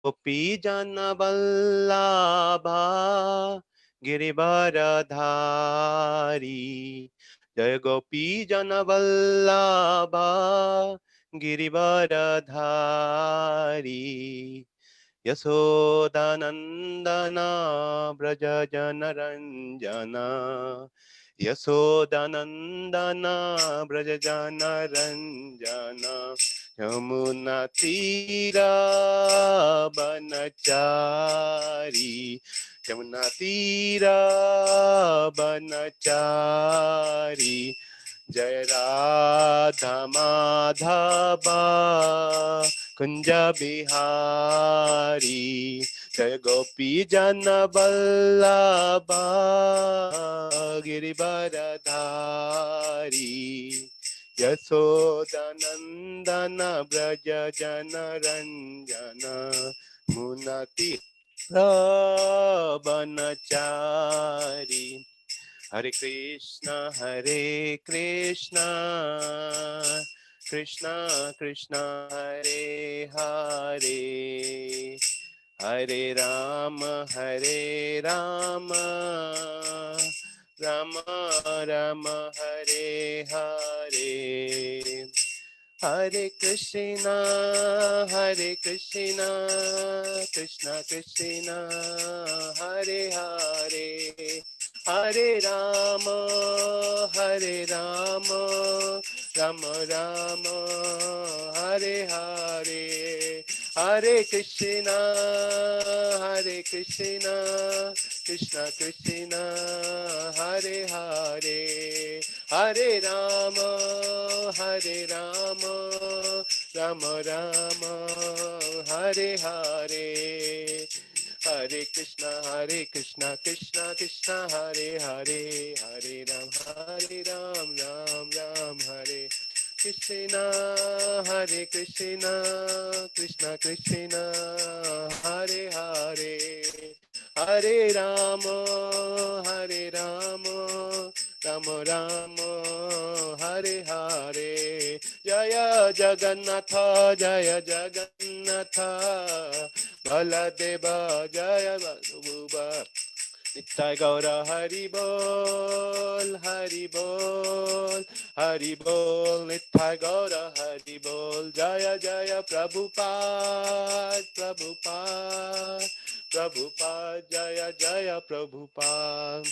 गोपी जन वल्लभा गिरिवरधारी। जय गोपी जन वल्लभा गिरिवरधारी। यशोदानंदना ब्रज जनरंजना। यशोदानंदना ब्रज जनरंजना। यमुना तीरा बनचारी। यमुना तीरा बनचारी। जय राधा माधवा कुंज बिहारी। जय गोपी जन वल्लभा गिरिवरधारी। यशोदानंदन ब्रज जनरंजन। मुनति बनचारी। हरे कृष्णा कृष्णा कृष्णा हरे हरे, हरे राम राम राम हरे हरे। हरे कृष्णा कृष्णा कृष्णा हरे हरे, हरे राम राम राम हरे हरे। हरे कृष्णा कृष्णा कृष्णा हरे हरे, हरे राम राम राम हरे हरे। हरे कृष्णा कृष्णा कृष्णा हरे हरे, हरे राम राम राम हरे कृष्णा। हरे कृष्णा कृष्णा हरे हरे, हरे राम राम राम हरे हरे। जय जगन्नाथ बलदेव जय बलभुवा। नित्य गौर हरि बोल हरि बोल नित्य गौर हरि बोल। जय जय प्रभुपाद जय जय प्रभुपाद।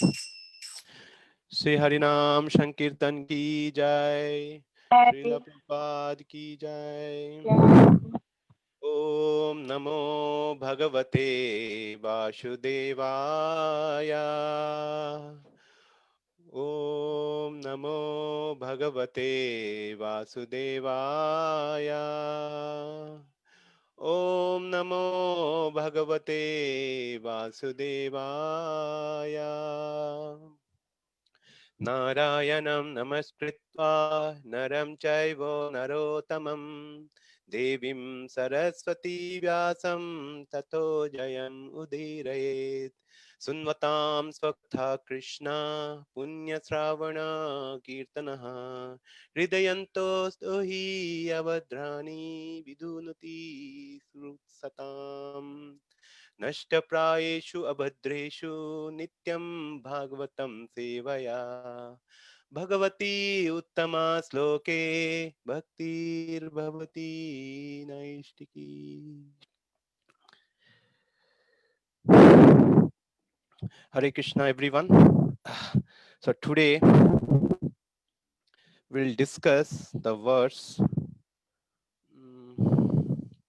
श्री हरिनाम संकीर्तन की जय, श्रील प्रभुपाद की जय। ओम नमो भगवते वासुदेवाय। ओम नमो भगवते वासुदेवाय। ओम नमो भगवते वासुदेवाय। नारायणं नमस्कृत्वा नरं चैव नरोत्तमं देवीं सरस्वती व्यासं ततो जयम् उदीरयेत्। सुन्वतां स्वकथा कृष्णा पुण्यश्रावण कीर्तनः हृदयन्तो हि अवध्राणि विदुनति सताम्। नष्टप्रायेषु अभद्रेषु नित्यं भागवतं सेवया भगवती उत्तमा श्लोके भक्तिर्भवती नैष्टिकी। Hare Krishna everyone. So today we'll discuss the verse.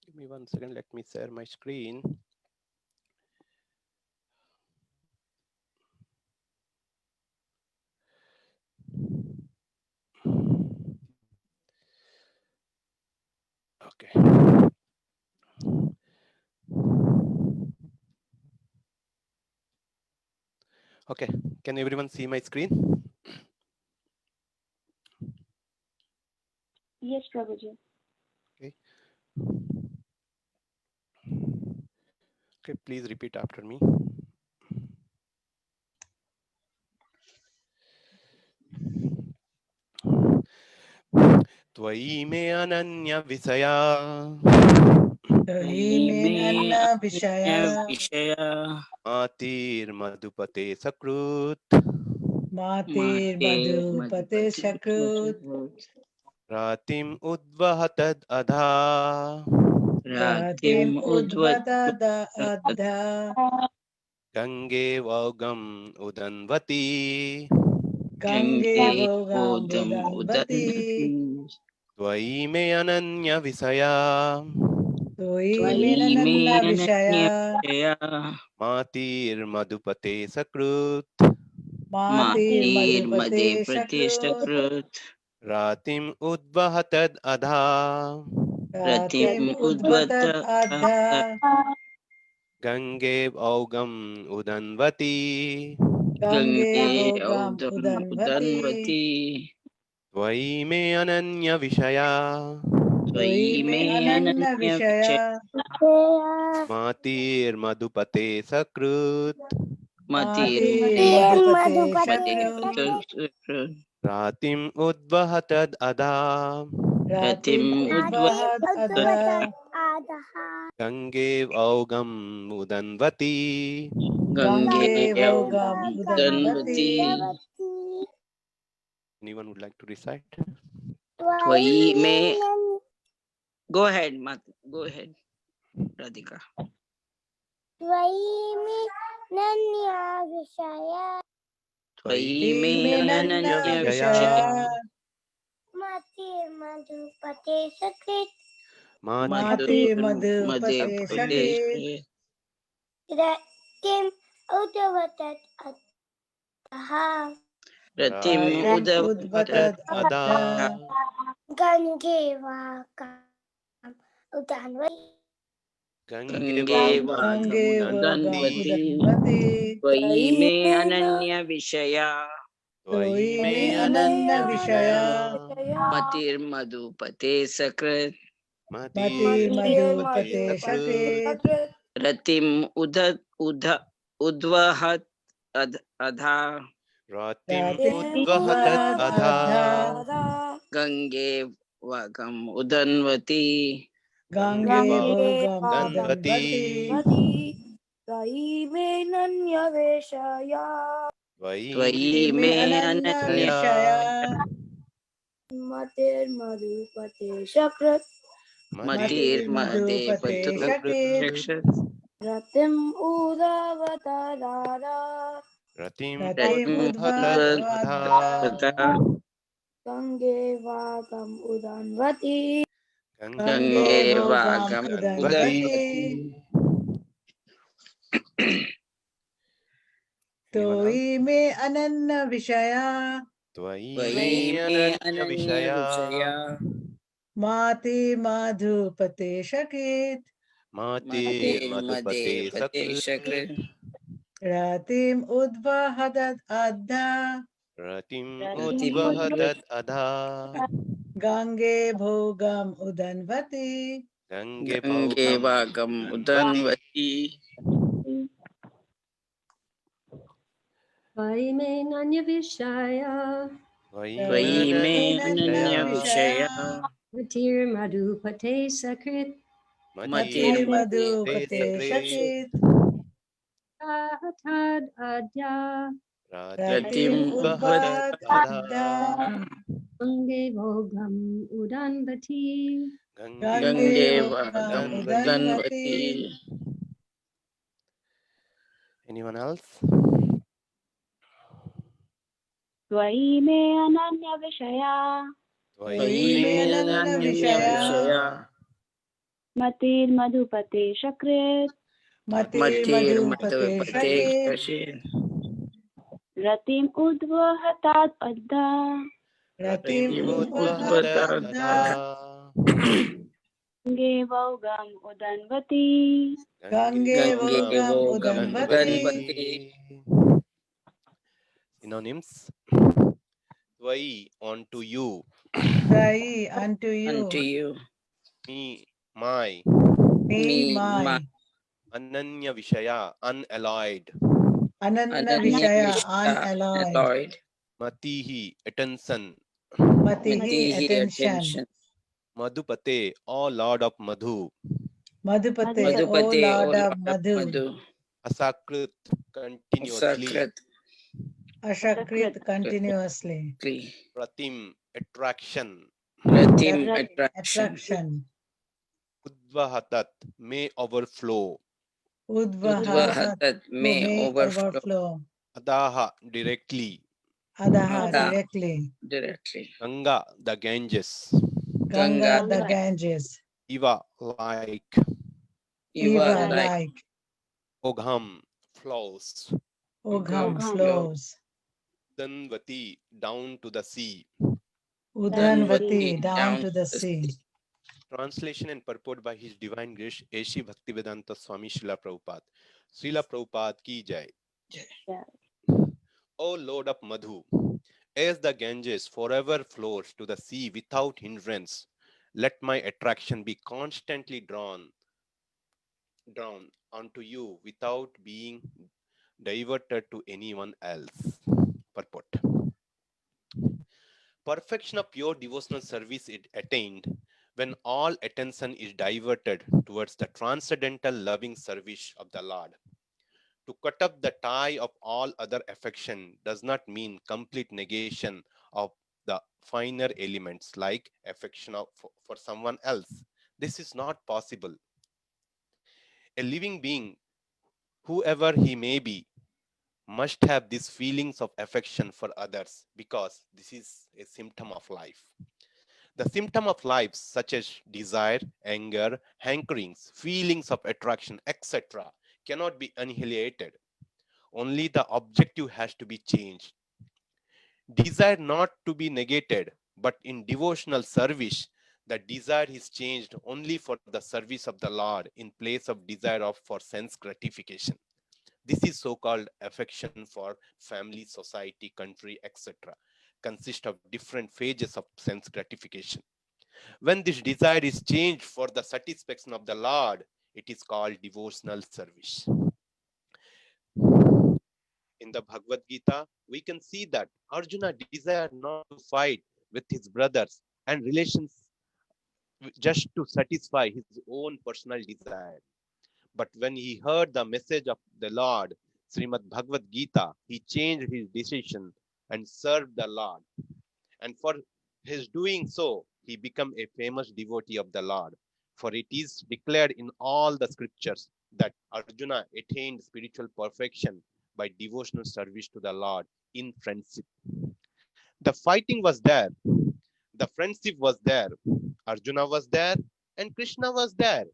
Give me 1 second, let me share my screen. Okay. Okay, can everyone see my screen? Yes, Prabhuji. Okay. Okay, please repeat after me. त्वयि मे अनन्य विषया त्वयि मे विषया मातिर्मधुपते सकृत् मातिर्मधुपते सकृत् रातिम् उद्वहतद् अधा रातिम् उद्वहतद् अधा गंगे वौगम उदन्वती गंगे भोगाम् उदन्वती त्वयि मे अनन्य विषया त्वयि मे अनन्य विषया मातिर्मधुपते सकृत् मातिर्मधुपते सकृत् रातिम् उद्वहतद् अधा रातिम् उद्वहतद् अधा गंगे वौगम उदन्वती गंगे भोगाम् उदन्वती त्वयि मे अनन्य विषया त्वयि मे अनन्य विषया मातिर्मधुपते सकृत् मातिर्मधुपते सकृत् रातिम् उद्वहतद् अधा रातिम् उद्वहतद् अधा Gange वौगम उदन्वती Gange भोगाम् उदन्वती Anyone would like to recite? त्वयि मे go ahead Radhika त्वयि मे अनन्य विषया त्वयि मे अनन्य अनन्य विषया मातिर्मधुपते सकृत् मातिर्मधुपते सकृत् रतिम् उद्वहतद् अधः रतिम् उद्वहतद् अधा गंगे वाकम् उदन्वती गंगे गंगे उदन्वती त्वयि मे अनन्य विषया त्वयि मे अनन्य विषया मतिर्मधुपते सकृत् मतिर्मधुपते सकृत् रतिम् उद्वहत् अधा रातिम् उद्वहतद् अधा गंगे वागम् उदन्वती गंगे भोगाम् उदन्वती त्वयि मे अनन्य विषया त्वयि मे अनन्य विषया मतिर्मधुपते सकृत् मतिर्मधुपते सकृत् रतिम् उद्वहतद् रतिम् रतिम् उद्वहतद् अधा गंगे वागम् उदन्वती गंगे भोगाम् उदन्वती त्वयि मे अनन्य विषया त्वयि मे अनन्य विषया मातिर्मधुपते सकृत् मातिर्मधुपते सकृत् रतिम् उद्वहतद् अधा रतिम् उद्वहतद् अधा गंगे भोगाम् उदन्वती गंगे वागम् उदन्वती त्वयि मे अनन्य विषया त्वयि मे अनन्य विषया मतिर्मधुपते सकृत् मतिर्मधुपते सकृत् उद्वहतद् अधा रतिम् उद्वहतद् अधा गंगे भोगम् उदन्वती गंगे भोगाम् उदन्वती Anyone else? त्वयि मे अनन्य विषया त्वयि मे अनन्य विषया मतिर्मधुपते सकृत् मतिर्मधुपते सकृत् रतिम् उद्वहतद् अधा रतिम् उद्वहतद् अधा Gange वौगम् उदन्वती Gange भोगाम् उदन्वती Synonyms. Tvai, onto you. Twayि, unto unto you. you Me, my. Me, my. Ananya Vishaya, unalloyed. Ananya Vishaya, unalloyed. Matihi, attention. Matihi, attention. Madhupate, O Lord of Madhu. Madhupate, O Madhupate, O Lord of Lord of Madhu. Madhu. Asakrit, continuously. Sakrat, Ashakrit, continuously. Pratim, attraction. Pratim, Rat- attraction. Attraction. Udvahatat, may overflow. Udvahatat, Udvahatat, to may may overflow. overflow. Adaha, directly. Adaha, Ada, directly. directly. Ganga, the Ganges. Ganga, the Ganga, Ganges. Eva, like. Eva, Eva, like like. Ogham, flows. Ogham, Gam, flows. Danvati, down to the sea. Udhanvati, down down to the the sea. sea. Translation and purport by His Divine Grace, A.C. Bhaktivedanta Swami Srila Prabhupada. Srila Prabhupada ki jai. O Lord of Madhu, as the Ganges forever flows to the sea without hindrance, let my attraction be constantly drawn onto you without being diverted to anyone else. Purport. Perfection of pure devotional service is attained when all attention is diverted towards the transcendental loving service of the Lord. To cut up the tie of all other affection does not mean complete negation of the finer elements like affection for someone else. This is not possible. A living being, whoever he may be, must have these feelings of affection for others because this is a symptom of life. The symptom of life, such as desire, anger, hankerings, feelings of attraction, etc., cannot be annihilated. Only the objective has to be changed. Desire not to be negated, but in devotional service, the desire is changed only for the service of the Lord in place of desire for sense gratification. This is so-called affection for family, society, country, etc. Consists of different phases of sense gratification. When this desire is changed for the satisfaction of the Lord, it is called devotional service. In the Bhagavad Gita, we can see that Arjuna desired not to fight with his brothers and relations just to satisfy his own personal desire. But when he heard the message of the Lord, Srimad Bhagavad Gita, he changed his decision and served the Lord. And for his doing so, he became a famous devotee of the Lord. For it is declared in all the scriptures that Arjuna attained spiritual perfection by devotional service to the Lord in friendship. The fighting was there, the friendship was there, Arjuna was there, and Krishna was there.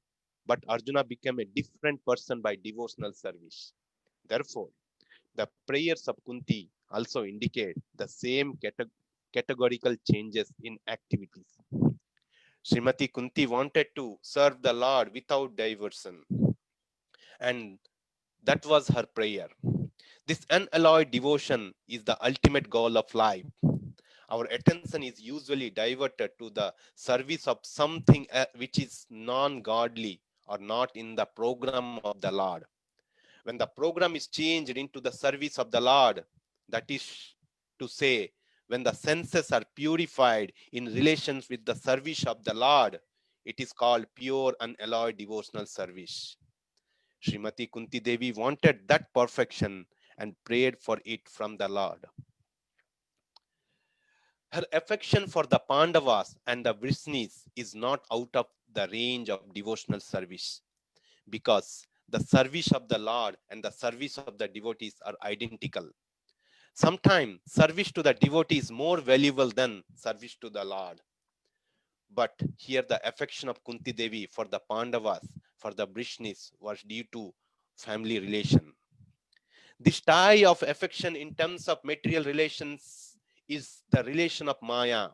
But Arjuna became a different person by devotional service. Therefore, the prayers of Kunti also indicate the same categorical changes in activities. Srimati Kunti wanted to serve the Lord without diversion, and that was her prayer. This unalloyed devotion is the ultimate goal of life. Our attention is usually diverted to the service of something which is non-godly or not in the program of the Lord. When the program is changed into the service of the Lord, that is to say, when the senses are purified in relations with the service of the Lord, it is called pure unalloyed devotional service. Srimati Kunti Devi wanted that perfection and prayed for it from the Lord. Her affection for the Pandavas and the Vrishnis is not out of the range of devotional service, because the service of the Lord and the service of the devotees are identical. Sometimes service to the devotee is more valuable than service to the Lord. But here the affection of Kunti Devi for the Pandavas, for the Vrishnis, was due to family relation. This tie of affection in terms of material relations is the relation of Maya,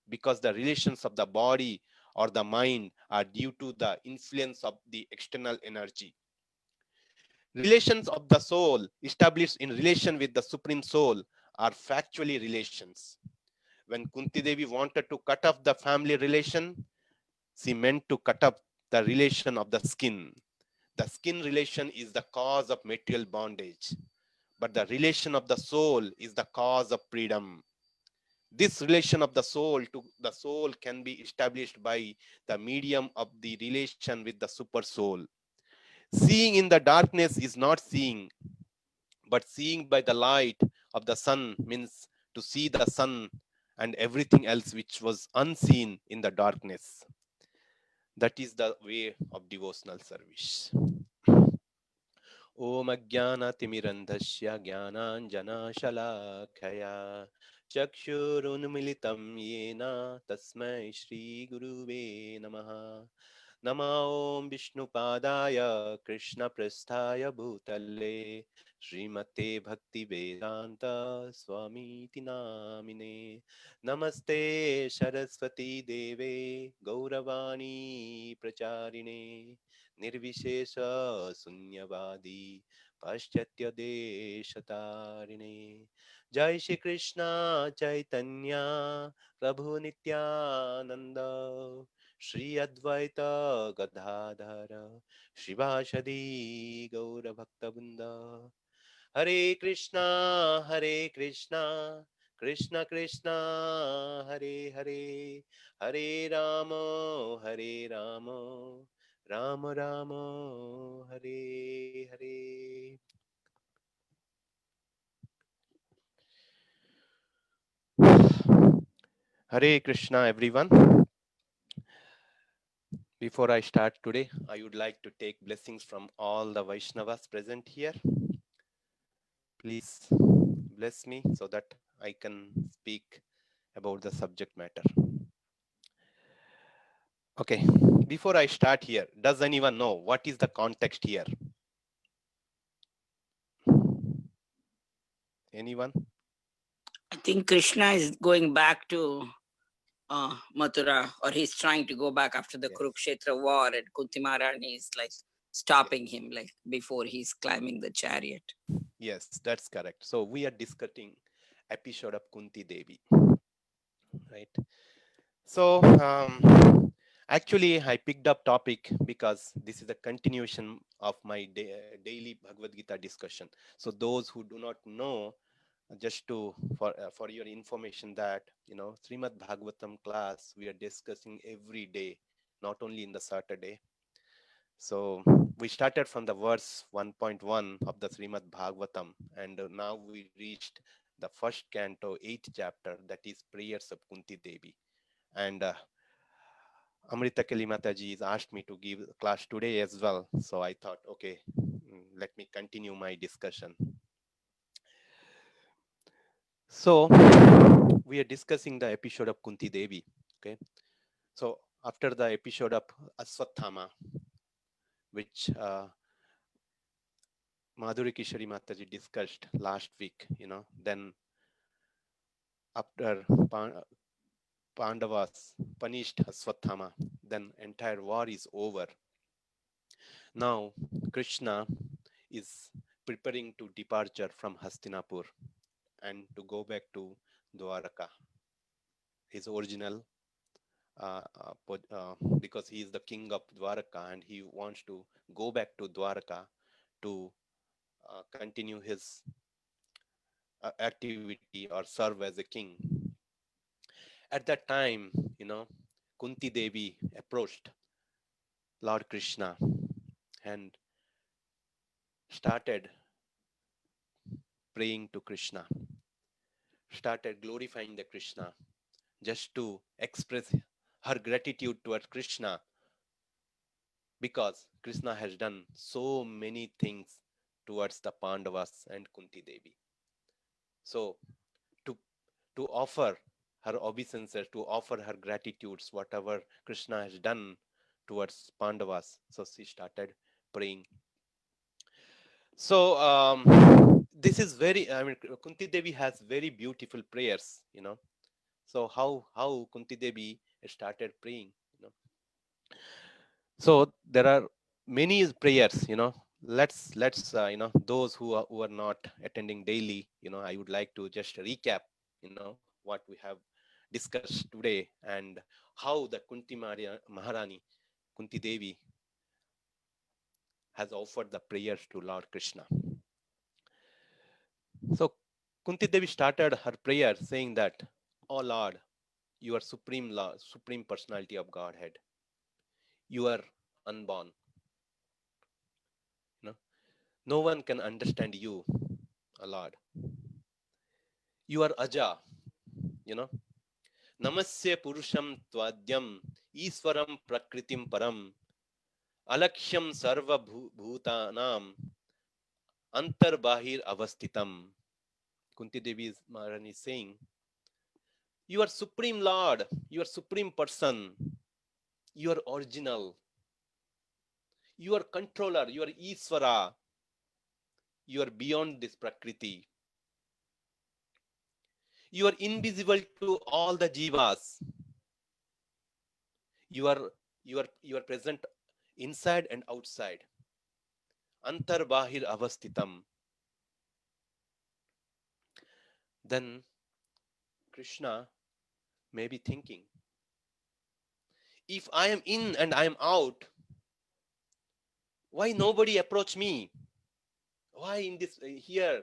because the relations of the body or the mind are due to the influence of the external energy. Relations of the soul established in relation with the Supreme Soul are factually relations. When Kunti Devi wanted to cut off the family relation, she meant to cut off the relation of the skin. The skin relation is the cause of material bondage, but the relation of the soul is the cause of freedom. This relation of the soul to the soul can be established by the medium of the relation with the super soul. Seeing in the darkness is not seeing, but seeing by the light of the sun means to see the sun and everything else which was unseen in the darkness. That is the way of devotional service. Om Ajnanatimirandhasya Jnananjanashalakaya Chakshurunmilitam Yena Tasmai Shri Guruve Namaha. Nama Om Vishnupadaya Krishna Prasthaya Bhutale Srimate Bhakti Vedanta Swami Namine. Namaste Saraswati Deve Gauravani Pracharine Nirvishesha Sunyavadi Paschatya Deshatarine. Jai Shri Krishna Chaitanya Prabhu Nityananda Shri Advaita Gadadhara Shivashadi Gaura Bhaktabunda. Hare Krishna Krishna Krishna Hare Hare Hare Rama Rama Rama Hare Hare. Hare Krishna everyone. Before I start today, I would like to take blessings from all the Vaishnavas present here. Please bless me so that I can speak about the subject matter. Okay, before I start here, does anyone know what is the context here? Anyone? I think Krishna is going back to Mathura, or he's trying to go back after the Yes. Kurukshetra war, and Kunti Maharani is like stopping him, like before he's climbing the chariot. Yes, that's correct. So we are discussing episode of Kunti Devi, right? So actually, I picked up topic because this is a continuation of my daily Bhagavad Gita discussion. So those who do not know, just to for your information that Srimad Bhagavatam class we are discussing every day, not only in the Saturday. So we started from the verse 1.1 of the Srimad Bhagavatam, and now we reached the first canto, 8th chapter, that is prayers of Kunti Devi. And Amrita Kali Mataji has asked me to give class today as well. So I thought, okay, let me continue my discussion. So we are discussing the episode of Kunti Devi. Okay. So after the episode of Aswathama, which Madhuri Kishori Mataji discussed last week, then after Pandavas punished Aswathama, then entire war is over. Now Krishna is preparing to departure from Hastinapur and to go back to Dwaraka, his original, because he is the king of Dwaraka and he wants to go back to Dwaraka to continue his activity or serve as a king. At that time, Kunti Devi approached Lord Krishna and started praying to Krishna, started glorifying the Krishna, just to express her gratitude towards Krishna, because Krishna has done so many things towards the Pandavas and Kunti Devi. So to offer her obeisances, to offer her gratitudes, whatever Krishna has done towards Pandavas, so she started praying. So this is Kunti Devi has very beautiful prayers, So how Kunti Devi started praying, So there are many prayers, Let's those who are not attending daily, I would like to just recap, what we have discussed today and how the Kunti Maharani, Kunti Devi, has offered the prayers to Lord Krishna. So Kunti Devi started her prayer saying that, Oh Lord, you are supreme Lord, supreme personality of Godhead. You are unborn. You know, no one can understand you, oh Lord. You are Aja. You know, Namasya Purusham Tvadyam Iswaram Prakritim Param Alakhyam Sarva Bhutanam Antarbahir Avastitam. Kunti Devi Maharani is saying, you are supreme Lord, you are supreme person, you are original, you are controller, you are Iswara, you are beyond this Prakriti. You are invisible to all the jivas. You are present inside and outside. Antarbahir Avastitam. Then Krishna may be thinking, if I am in and I am out, why nobody approach me? Why in this here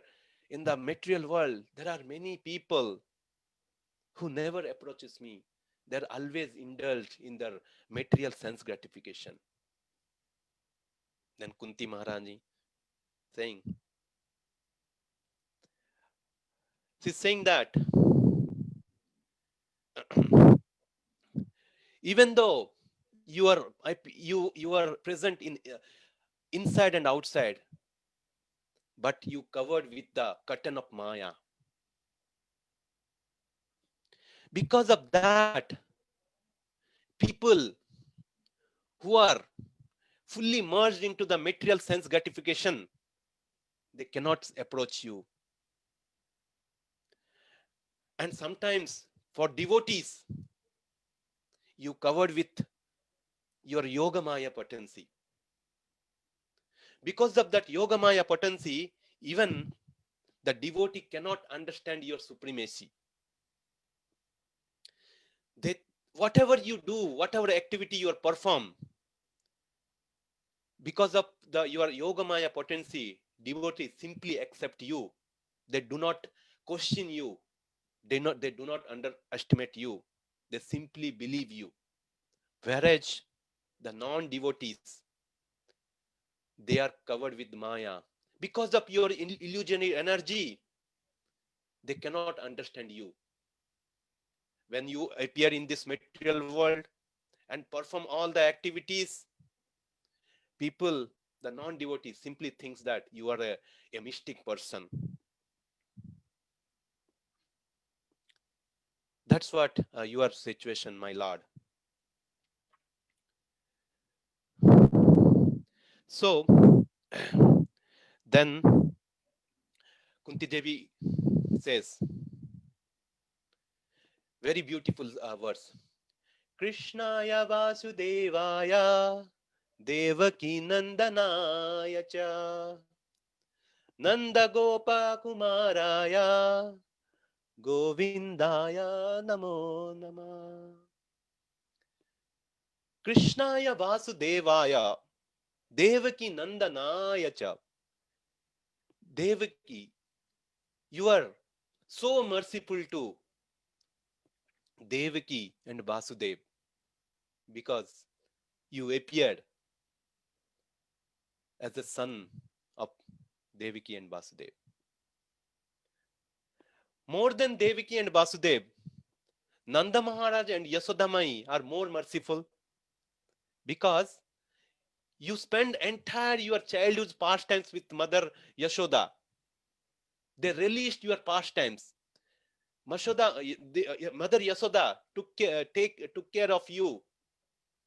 in the material world there are many people who never approaches me. They're always indulged in their material sense gratification. Then Kunti Maharani saying, she's saying that even though you are present in inside and outside, but you covered with the curtain of Maya. Because of that, people who are fully merged into the material sense gratification, they cannot approach you. And sometimes for devotees, you covered with your Yogamaya potency. Because of that Yogamaya potency, even the devotee cannot understand your supremacy. Whatever you do, whatever activity you perform, because of your Yogamaya potency, devotees simply accept you. They do not question you. They do not underestimate you. They simply believe you. Whereas the non-devotees, they are covered with Maya. Because of your illusionary energy, they cannot understand you. When you appear in this material world and perform all the activities, people, the non-devotee simply thinks that you are a mystic person. That's what your situation, my Lord. So then Kunti Devi says, very beautiful verse. Krishnaya Vasudevaya Devaki Nandanaya cha Nanda Gopa Kumaraya Govindaya Namo Nama. Krishnaya Vasudevaya Devaki Nandanaya cha. Devaki, you are so merciful to Devaki and Vasudev because you appeared as the son of Devaki and Vasudev. More than Devaki and Vasudev, Nanda Maharaj and Yasodamai are more merciful because you spend entire your childhood's pastimes with Mother Yashoda. They released your pastimes. Mother Yasoda took care of you.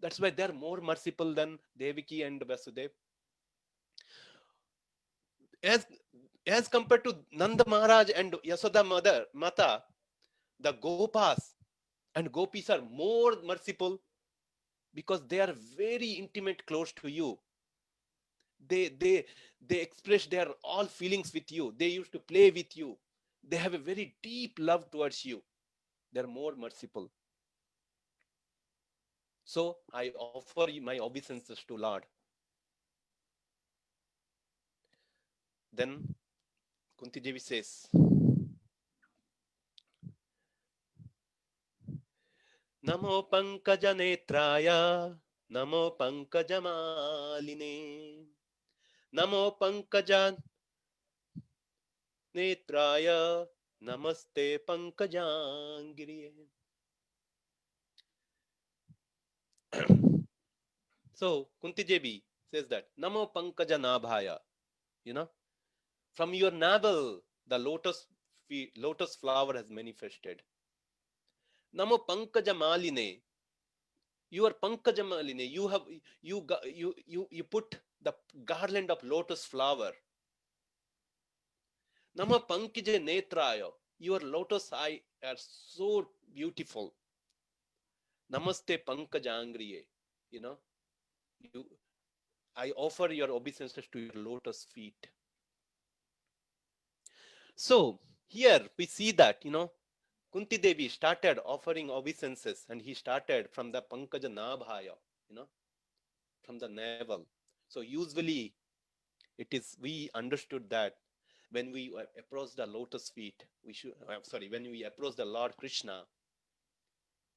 That's why they're more merciful than Devaki and Vasudeva. As compared to Nanda Maharaj and Yasoda Mata, the Gopas and Gopis are more merciful because they are very intimate, close to you. They express their all feelings with you. They used to play with you. They have a very deep love towards you. They're more merciful. So I offer you my obeisances to Lord. Then, 'Kunti Devi says, Namo Pankaja Netraya, Namo Pankaja Maline, Namo Pankaja Netraya, Namaste Pankajangiriye. So Kunti Devi says that Namo Pankaja Nabhaya, from your navel the lotus flower has manifested. Namo Pankaja Maline, you are Pankaja Maline, you put the garland of lotus flower. Nama Pankija Netraya, your lotus eye are so beautiful. Namaste Pankajangriye, I offer your obeisances to your lotus feet. So here we see that, Kunti Devi started offering obeisances and he started from the Pankaja Nabhaya, from the navel. So usually we understood that when we approach the lotus feet, when we approach the Lord Krishna,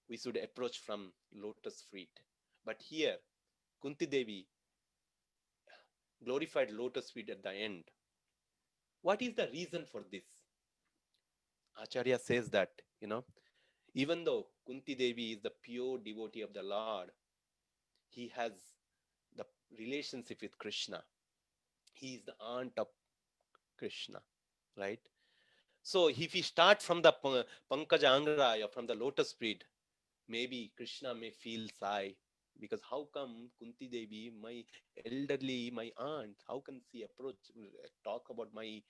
we should approach from lotus feet. But here, Kunti Devi glorified lotus feet at the end. What is the reason for this? Acharya says that, even though Kunti Devi is the pure devotee of the Lord, he has the relationship with Krishna. He is the aunt of Krishna, right? So if we start from the Pankaja Angraya, from the lotus feet, maybe Krishna may feel shy, because how come Kunti Devi, my elderly, my aunt, how can she talk about my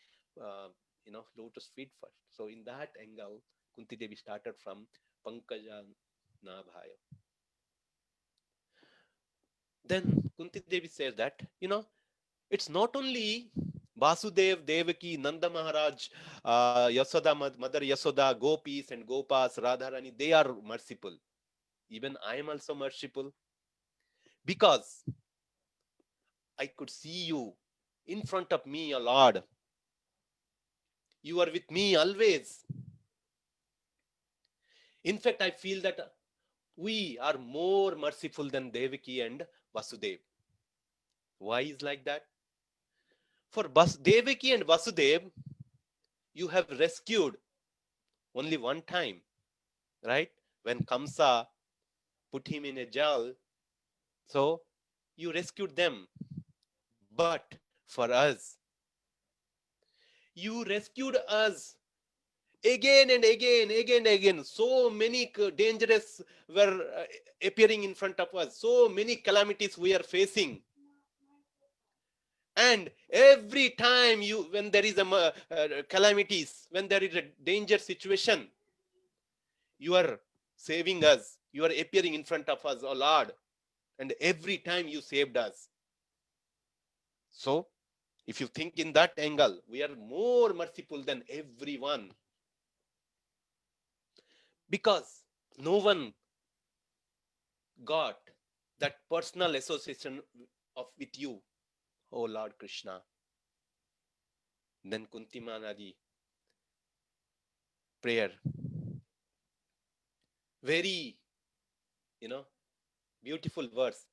lotus feet first? So in that angle, Kunti Devi started from Pankaja Nabhaya. Then Kunti Devi says that, it's not only Vasudev, Devaki, Nanda Maharaj, Yasoda, Mother Yasoda, Gopis and Gopas, Radharani, they are merciful. Even I am also merciful, because I could see you in front of me, O Lord. You are with me always. In fact, I feel that we are more merciful than Devaki and Vasudev. Why is like that? For Devaki and Vasudev, you have rescued only one time, right? When Kamsa put him in a jail, so you rescued them. But for us, you rescued us again and again. So many dangerous were appearing in front of us. So many calamities we are facing. And every time when there is a calamities, when there is a danger situation, you are saving us. You are appearing in front of us, O Lord. And every time you saved us. So, if you think in that angle, we are more merciful than everyone. Because no one got that personal association with you, O Lord Krishna. Then Kunti Manaji prayer. Very, beautiful verse.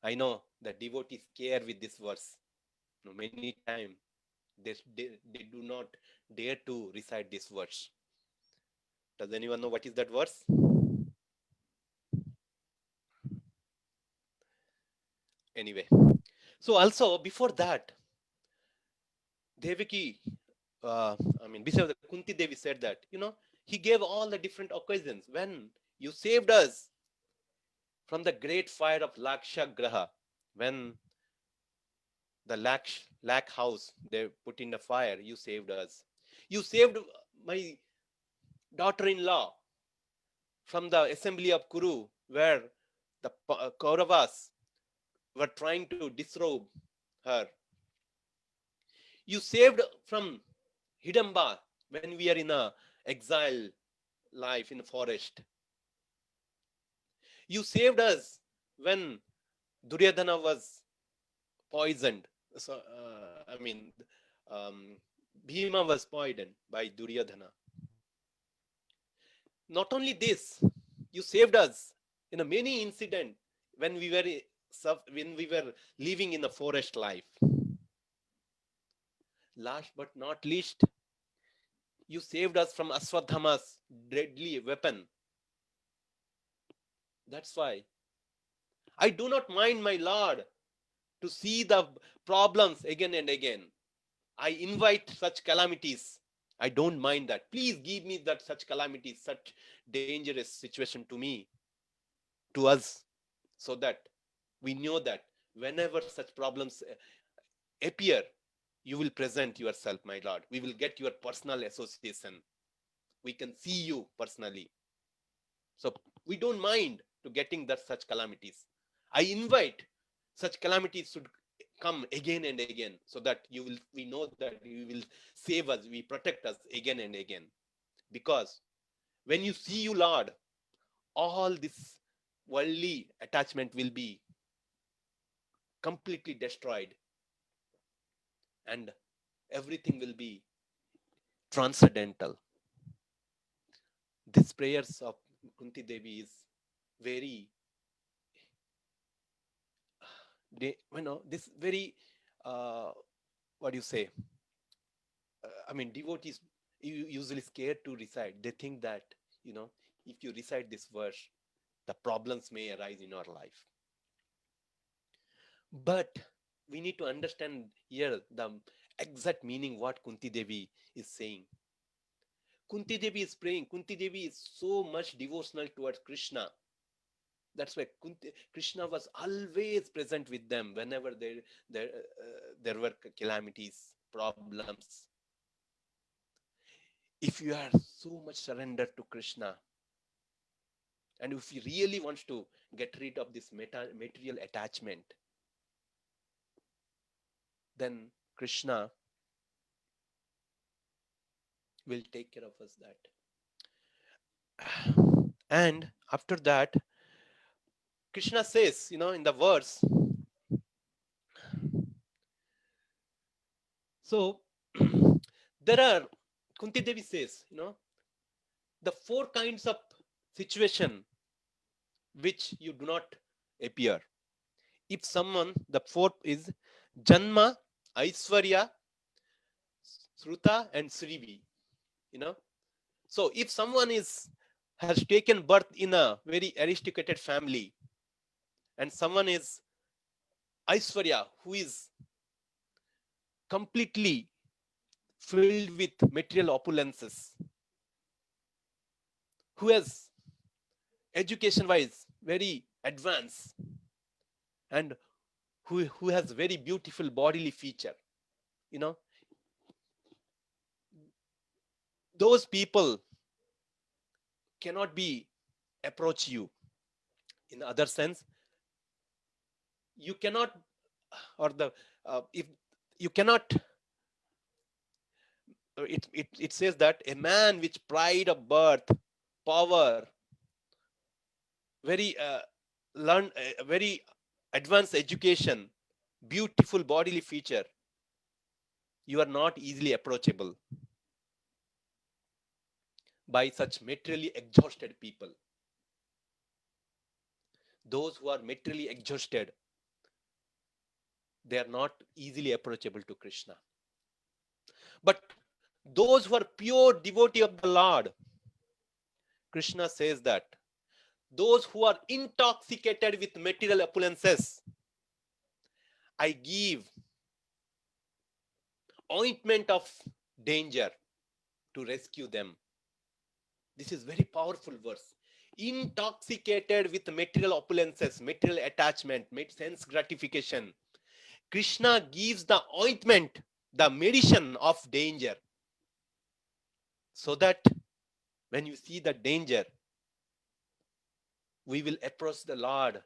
I know the devotees care with this verse. Many times they do not dare to recite this verse. Does anyone know what is that verse? Anyway, so also before that, Devaki, besides Kunti Devi said that, he gave all the different occasions when you saved us from the great fire of Lakshagraha, when the Lak house they put in the fire, you saved us. You saved my daughter-in-law from the assembly of Kuru, where the Kauravas were trying to disrobe her. You saved from Hidamba when we are in a exile life in the forest. You saved us when Duryodhana was poisoned. So, Bhima was poisoned by Duryodhana. Not only this, You saved us in a many incident when we were living in the forest life. Last but not least, you saved us from Aswadhama's deadly weapon. That's why I do not mind, my Lord, to see the problems again and again. I invite such calamities. I don't mind that. Please give me that such calamities, such dangerous situation to me, to us, so that we know that whenever such problems appear, you will present yourself, my Lord. We will get your personal association. We can see you personally. So we don't mind to getting that such calamities. I invite such calamities should come again and again, so that we know that you will save us, we protect us again and again. Because when you see you, Lord, all this worldly attachment will be completely destroyed, and everything will be transcendental. This prayers of Kunti Devi is very, this very, what do you say? I mean, devotees usually scared to recite. They think that, if you recite this verse, the problems may arise in our life. But we need to understand here the exact meaning what Kunti Devi is saying. Kunti Devi is praying. Kunti Devi is so much devotional towards Krishna. That's why Krishna was always present with them whenever there were calamities, problems. If you are so much surrendered to Krishna, and if you really want to get rid of this material attachment, then Krishna will take care of us that. And after that, Krishna says, in the verse, so there are, Kunti Devi says, the 4 kinds of situation which you do not appear. If someone, the 4th is Janma, Aishwarya, Sruta, and Srivi. So if someone has taken birth in a very aristocrated family, and someone is Aishwarya, who is completely filled with material opulences, who has education wise very advanced, and who has very beautiful bodily feature, those people cannot be approach you. In the other sense, you cannot, or the if you cannot, it says that a man with pride of birth, power, very very advanced education, beautiful bodily feature, you are not easily approachable by such materially exhausted people. Those who are materially exhausted, they are not easily approachable to Krishna. But those who are pure devotee of the Lord, Krishna says that those who are intoxicated with material opulences, I give ointment of danger to rescue them. This is very powerful verse. Intoxicated with material opulences, material attachment, sense gratification, Krishna gives the ointment, the medicine of danger, so that when you see the danger, we will approach the Lord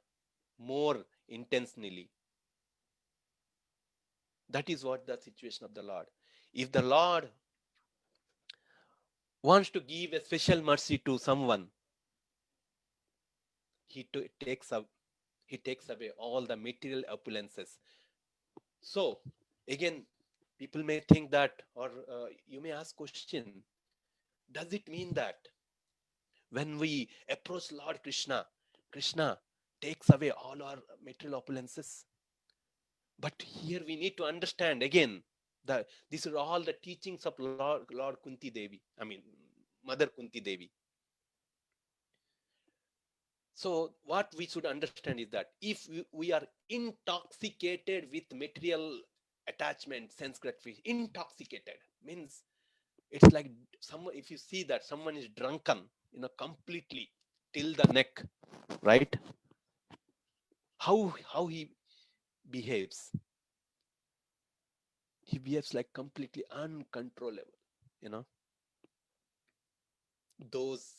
more intentionally. That is what the situation of the Lord. If the Lord wants to give a special mercy to someone, he takes away all the material opulences. So again, people may think that, or you may ask question, does it mean that When we approach Lord Krishna, Krishna takes away all our material opulences. But here we need to understand again that these are all the teachings of Lord Kunti Devi. I mean, Mother Kunti Devi. So what we should understand is that if we are intoxicated with material attachment, sense gratification, intoxicated means it's like someone, if you see that someone is drunken, completely till the neck, right? How he behaves. He behaves like completely uncontrollable, those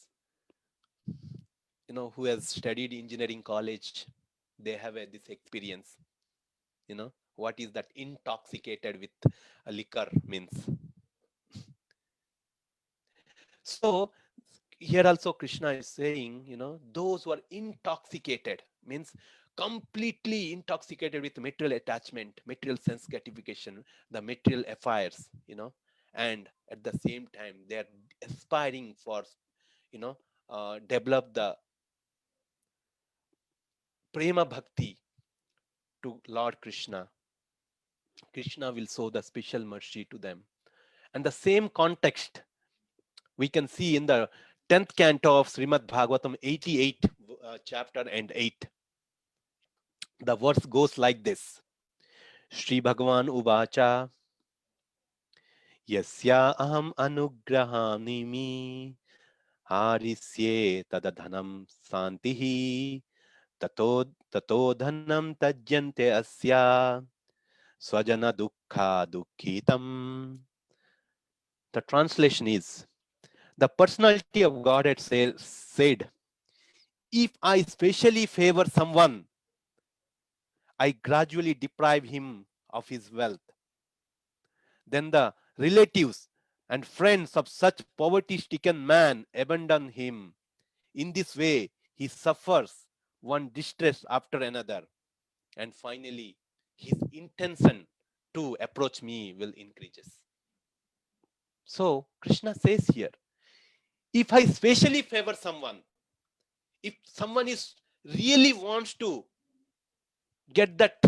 who has studied engineering college, they have this experience. What is that intoxicated with a liquor means. So here also Krishna is saying, those who are intoxicated means completely intoxicated with material attachment, material sense gratification, the material affairs, and at the same time they are aspiring for, develop the prema bhakti to Lord Krishna. Krishna will show the special mercy to them. And the same context we can see in the 10th canto of Srimad Bhagavatam 88 chapter and 8. The verse goes like this. Shri Bhagavan Uvacha Yasya aham anugrahanimi harisye tadadhanam santihi tato dhanam tajyante asya swajana dukkha dukkhitam. The translation is, the personality of Godhead said, if I specially favor someone, I gradually deprive him of his wealth. Then the relatives and friends of such poverty-stricken man abandon him. In this way, he suffers one distress after another. And finally, his intention to approach me will increase. So, Krishna says here, if I specially favor someone, if someone is really wants to get that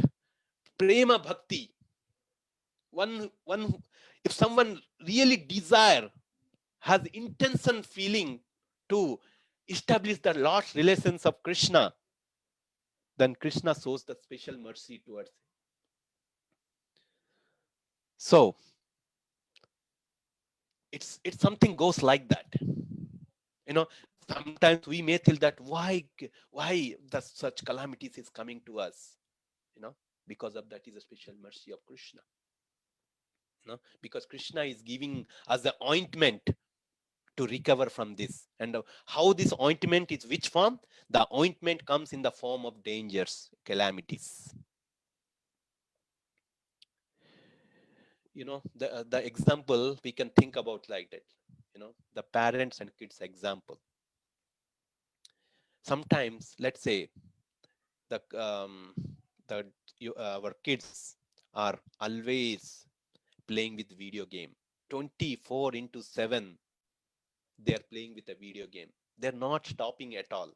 prema bhakti, if someone really desire, has intention feeling to establish the Lord's relations of Krishna, then Krishna shows the special mercy towards him. So it's something goes like that. Sometimes we may feel that why such calamities is coming to us, because of that is a special mercy of Krishna. Because Krishna is giving us the ointment to recover from this. And how this ointment is, which form? The ointment comes in the form of dangers, calamities. The example we can think about like that, the parents and kids example. Sometimes, let's say, our kids are always playing with video game, 24/7. They are playing with a video game. They're not stopping at all.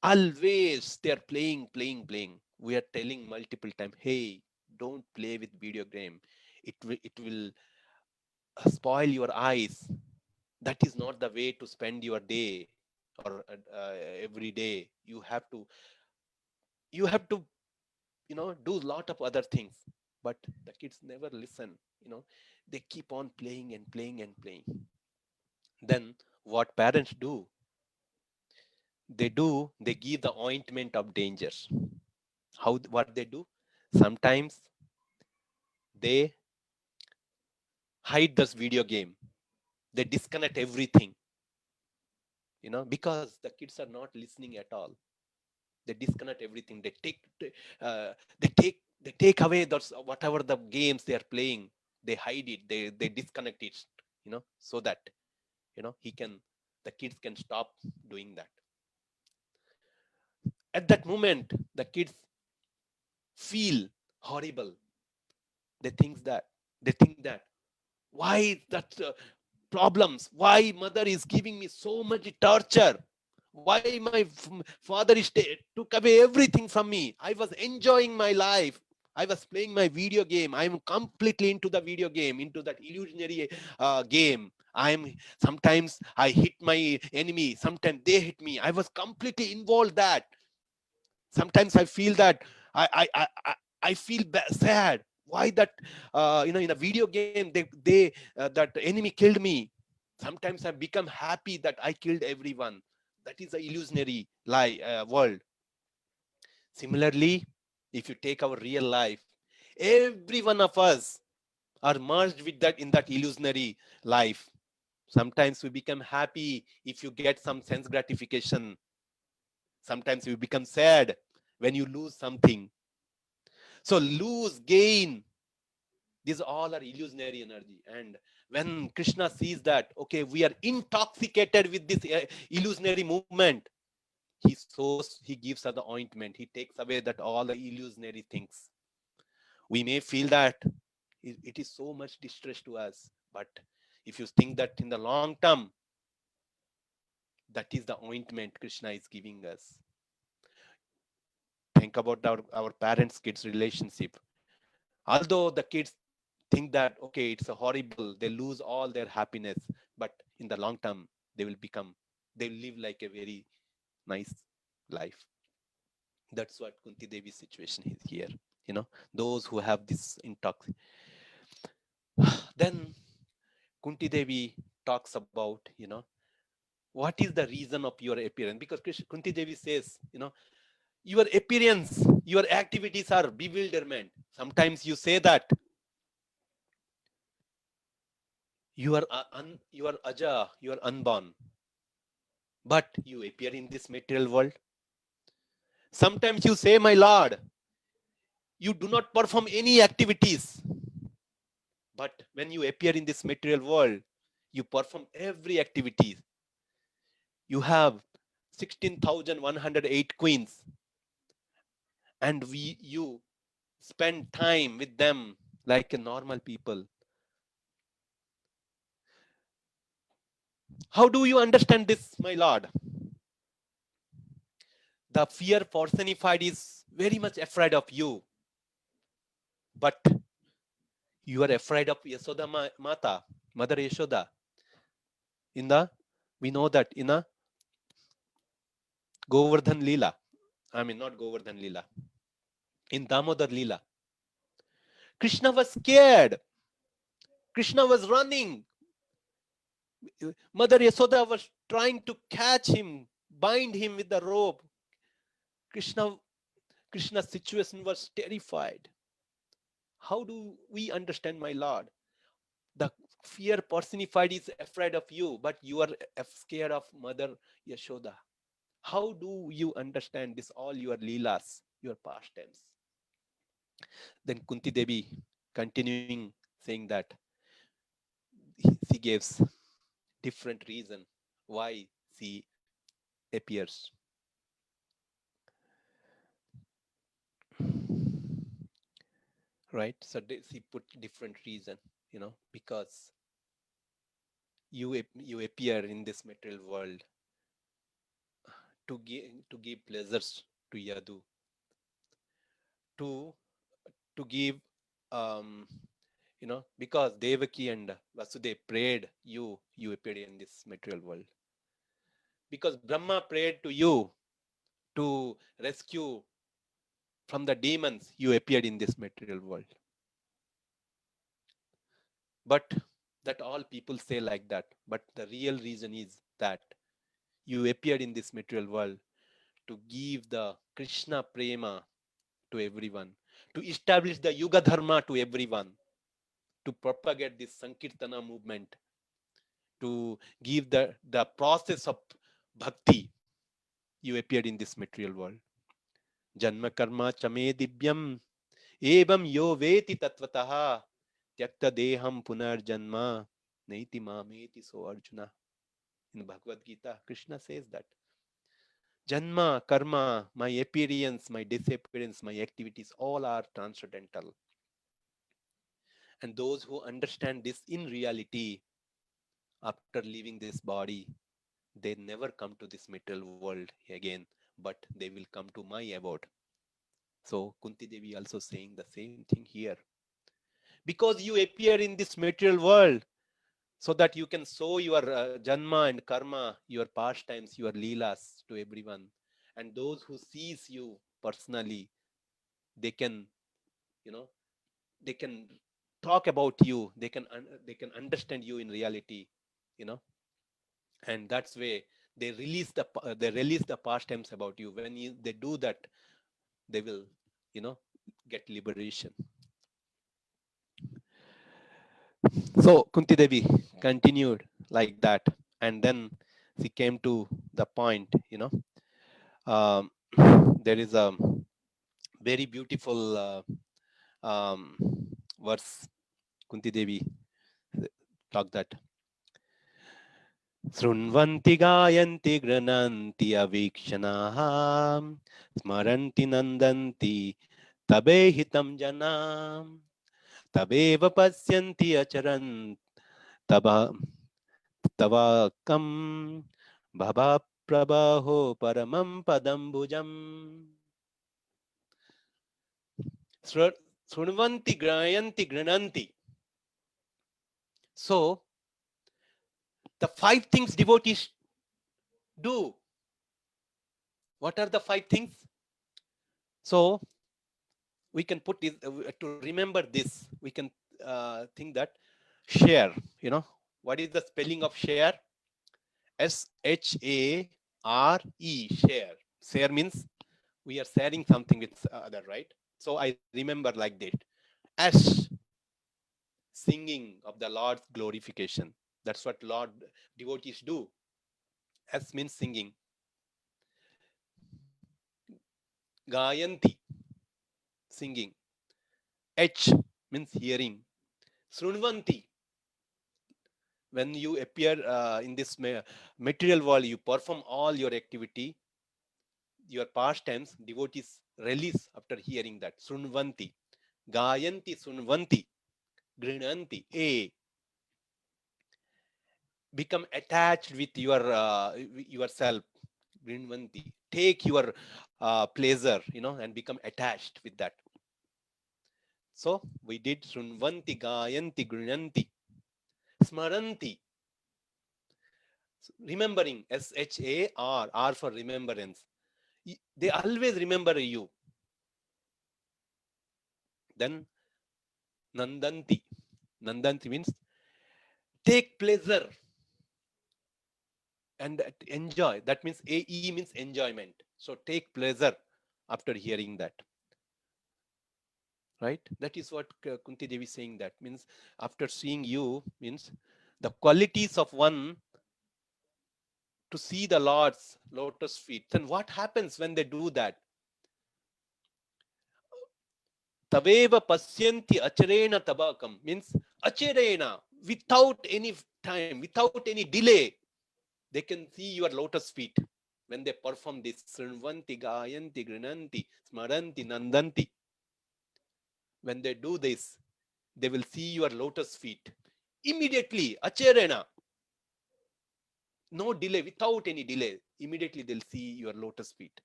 Always they're playing. We are telling multiple times, hey, don't play with video game. It will spoil your eyes. That is not the way to spend your day or every day. You have to do a lot of other things. But the kids never listen. They keep on playing and playing and playing. Then what parents do? They give the ointment of dangers. What they do? Sometimes they hide this video game. They disconnect everything, because the kids are not listening at all. They disconnect everything. They take away those, whatever the games they are playing. They hide it. They disconnect it, so that the kids can stop doing that. At that moment, the kids feel horrible. They think that why that problems. Why mother is giving me so much torture? Why my father is took away everything from me? I was enjoying my life. I was playing my video game. I'm completely into the video game, into that illusionary game. Sometimes I hit my enemy. Sometimes they hit me. I was completely involved that. Sometimes I feel that I feel sad. Why that in a video game that enemy killed me. Sometimes I become happy that I killed everyone. That is a illusionary world. Similarly, if you take our real life, every one of us are merged with that in that illusionary life. Sometimes we become happy if you get some sense gratification. Sometimes you become sad when you lose something. So lose, gain, these all are illusionary energy. And when Krishna sees that, okay, we are intoxicated with this illusionary movement, he gives us the ointment. He takes away that all the illusionary things. We may feel that it is so much distress to us, but if you think that in the long term, that is the ointment Krishna is giving us. Think about our parents kids relationship. Although the kids think that okay, it's a horrible, they lose all their happiness, but in the long term they will live like a very nice life. That's what Kunti Devi's situation is here. Those who have this intox. Then Kunti Devi talks about what is the reason of your appearance, because Kunti Devi says your appearance, your activities are bewilderment. Sometimes you say that you are aja, you are unborn, but you appear in this material world. Sometimes you say, my Lord, you do not perform any activities, but when you appear in this material world, you perform every activity. You have 16,108 queens, and you spend time with them like a normal people. How do you understand this, my Lord? The fear personified is very much afraid of you, but you are afraid of Yashoda Mata, Mother Yashoda. We know that in a Govardhan Leela, not Govardhan Leela, in Damodar Leela, Krishna was scared. Krishna was running. Mother Yashoda was trying to catch him, bind him with the rope. Krishna's situation was terrified. How do we understand, my Lord? The fear personified is afraid of you, but you are scared of Mother Yashoda. How do you understand this, all your leelas, your pastimes? Then Kunti Devi continuing saying that she gives different reason why she appears. Right? So she put different reason, because you appear in this material world to give pleasures to Yadu, to give because Devaki and Vasudev prayed, you appeared in this material world. Because Brahma prayed to you to rescue from the demons, you appeared in this material world. But that all people say like that. But the real reason is that you appeared in this material world to give the Krishna prema to everyone, to establish the Yuga Dharma to everyone, to propagate this Sankirtana movement, to give the process of bhakti. You appeared in this material world. Janma karma chame divyam evam yo veti tatvataha tyakta deham punar janma naiti mameti so Arjuna. In Bhagavad Gita, Krishna says that Janma, karma, my appearance, my disappearance, my activities, all are transcendental. And those who understand this in reality after leaving this body, they never come to this material world again, but they will come to my abode. So Kunti Devi also saying the same thing here. Because you appear in this material world, so that you can show your janma and karma, your pastimes, your leelas to everyone. And those who sees you personally, they can, you know, they can talk about you. They can understand you in reality, you know. And that's way they release the pastimes about you. When they do that, they will, you know, get liberation. So Kunti Devi continued like that, and then she came to the point, you know. Um, there is a very beautiful verse. Kunti Devi talked that. Srunvanti gayanti grananti avikshanaha smaranti nandanti tabehitam janam tabeva pasyanti acharan taba tavakam bhava prabaho paramam padambujam. Srunvanti gayanti grananti. So the 5 things devotees do. What are the 5 things? So we can put this to remember this. We can think that share. You know what is the spelling of share? SHARE. Share. Share means we are sharing something with other, right? So I remember like that. S, singing of the Lord's glorification. That's what Lord devotees do. S means singing. Gayanti, singing. H means hearing. Srunvanti, when you appear in this material world, you perform all your activity, your pastimes, devotees release after hearing that. Srunvanti. Gayanti Srunvanti. Grinanti. A. Become attached with your yourself. Grinvanti. Take your pleasure, you know, and become attached with that. So we did Srunvanti, Gayanti, Grinanti. Smaranti. Remembering. SHAR. R for remembrance. They always remember you. Then Nandanti. Nandanti means take pleasure and enjoy. That means AE means enjoyment. So take pleasure after hearing that. Right? That is what Kunti Devi is saying. That means after seeing you, means the qualities of one to see the Lord's lotus feet. Then what happens when they do that? Taveva pasyanti acharena tabakam means acharena, without any time, without any delay, they can see your lotus feet when they perform this. Srunvanti, gayanti, grinanti, smaranti, nandanti. When they do this, they will see your lotus feet immediately. Acharena, no delay, without any delay. Immediately they'll see your lotus feet.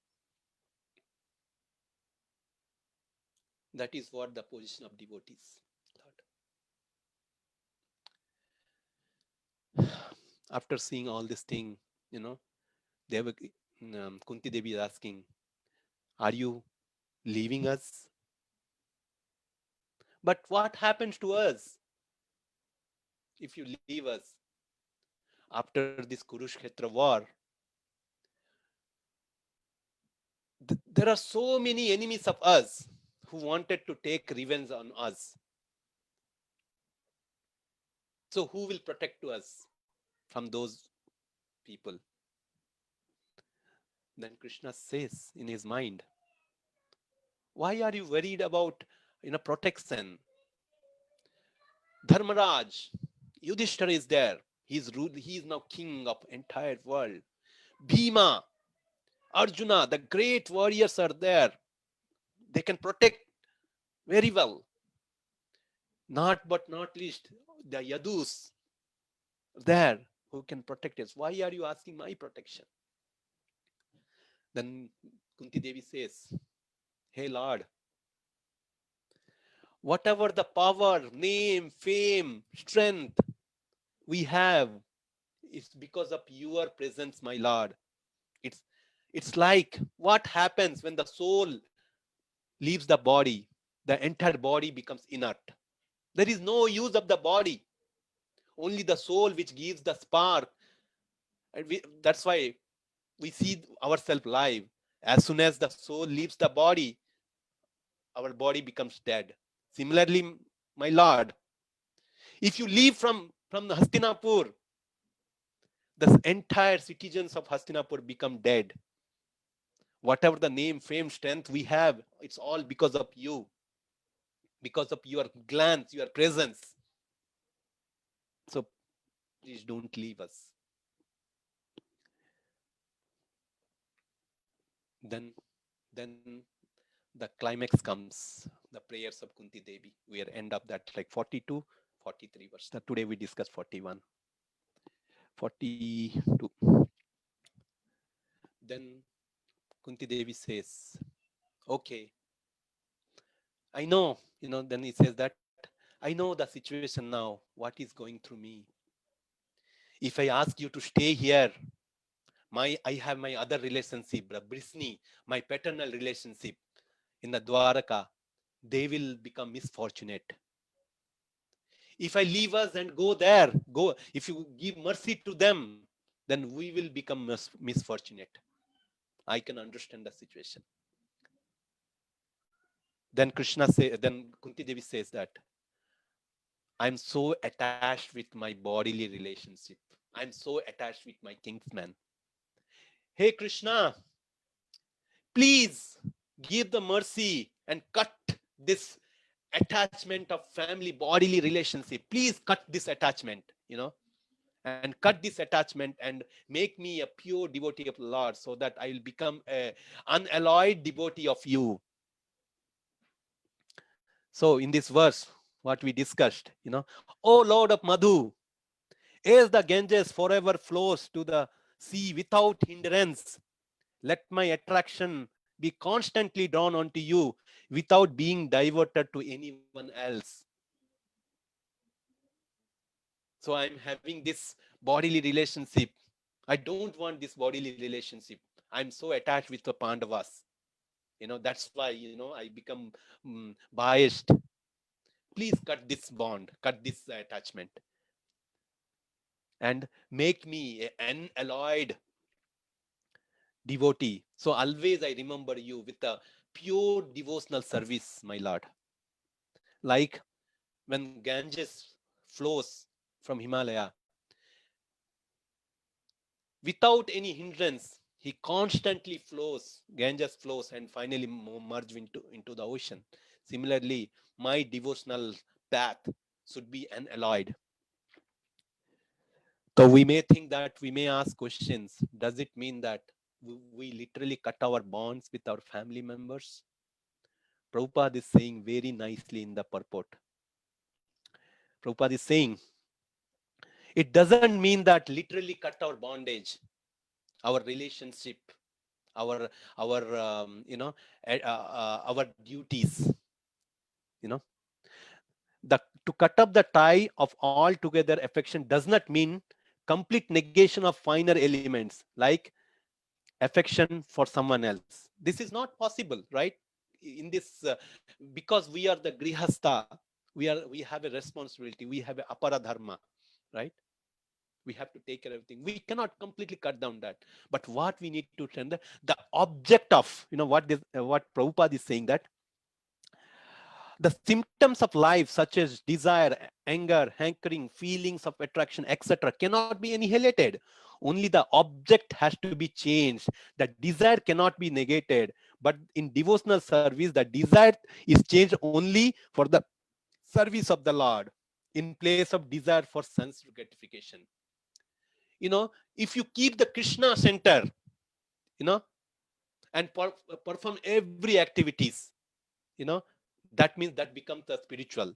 That is what the position of devotees. After seeing all this thing, you know, Kunti Devi is asking, are you leaving us? But what happens to us if you leave us? After this Kurukshetra war, there are so many enemies of us who wanted to take revenge on us. So who will protect us from those people? Then Krishna says in his mind, why are you worried about protection? Dharmaraj, Yudhishthira is there. He is now king of entire world. Bhima, Arjuna, the great warriors are there. They can protect very well. Not least the Yadus. there who can protect us. Why are you asking my protection? Then Kunti Devi says, hey Lord, whatever the power, name, fame, strength we have, it's because of your presence, my Lord. It's like what happens when the soul leaves the body, the entire body becomes inert. There is no use of the body, only the soul which gives the spark. And that's why we see ourselves live. As soon as the soul leaves the body, our body becomes dead. Similarly, my Lord, if you leave from the Hastinapur, the entire citizens of Hastinapur become dead. Whatever the name, fame, strength we have, it's all because of you, because of your glance, your presence. So please don't leave us. Then the climax comes, the prayers of Kunti Devi. We are end up that like 42, 43 verse. Today we discuss 41, 42. Then Kunti Devi says, okay, I know, then he says that, I know the situation now, what is going through me. If I ask you to stay here, I have my other relationship, Brisni, my paternal relationship in the Dwaraka, they will become misfortunate. If I leave us and go there, if you give mercy to them, then we will become misfortunate. I can understand the situation. Then Kunti Devi says that, I'm so attached with my bodily relationship. I'm so attached with my kinsman. Hey Krishna, please give the mercy and cut this attachment of family bodily relationship. Please cut this attachment, and cut this attachment and make me a pure devotee of the Lord, so that I will become a unalloyed devotee of you. So in this verse, what we discussed, oh Lord of Madhu, as the Ganges forever flows to the sea without hindrance, let my attraction be constantly drawn onto you without being diverted to anyone else. So I'm having this bodily relationship. I don't want this bodily relationship. I'm so attached with the Pandavas. That's why, I become biased. Please cut this bond, cut this attachment, and make me an unalloyed devotee. So always I remember you with a pure devotional service, my Lord. Like when Ganges flows from Himalaya, without any hindrance, he constantly flows, Ganges flows and finally merge into the ocean. Similarly, my devotional path should be unalloyed. So we may think that, we may ask questions. Does it mean that we literally cut our bonds with our family members? Prabhupada is saying very nicely in the purport. Prabhupada is saying, it doesn't mean that literally cut our bondage, our relationship, our duties. To cut up the tie of all together affection does not mean complete negation of finer elements like affection for someone else. This is not possible, right? In this, because we are the grihastha, we have a responsibility, we have a apara dharma, right? We have to take care of everything. We cannot completely cut down that. But what we need to tend the object of, what Prabhupada is saying, that the symptoms of life, such as desire, anger, hankering, feelings of attraction, etc., cannot be annihilated. Only the object has to be changed. The desire cannot be negated. But in devotional service, the desire is changed only for the service of the Lord, in place of desire for sense gratification. If you keep the Krishna center, and perform every activities, that means that becomes the spiritual.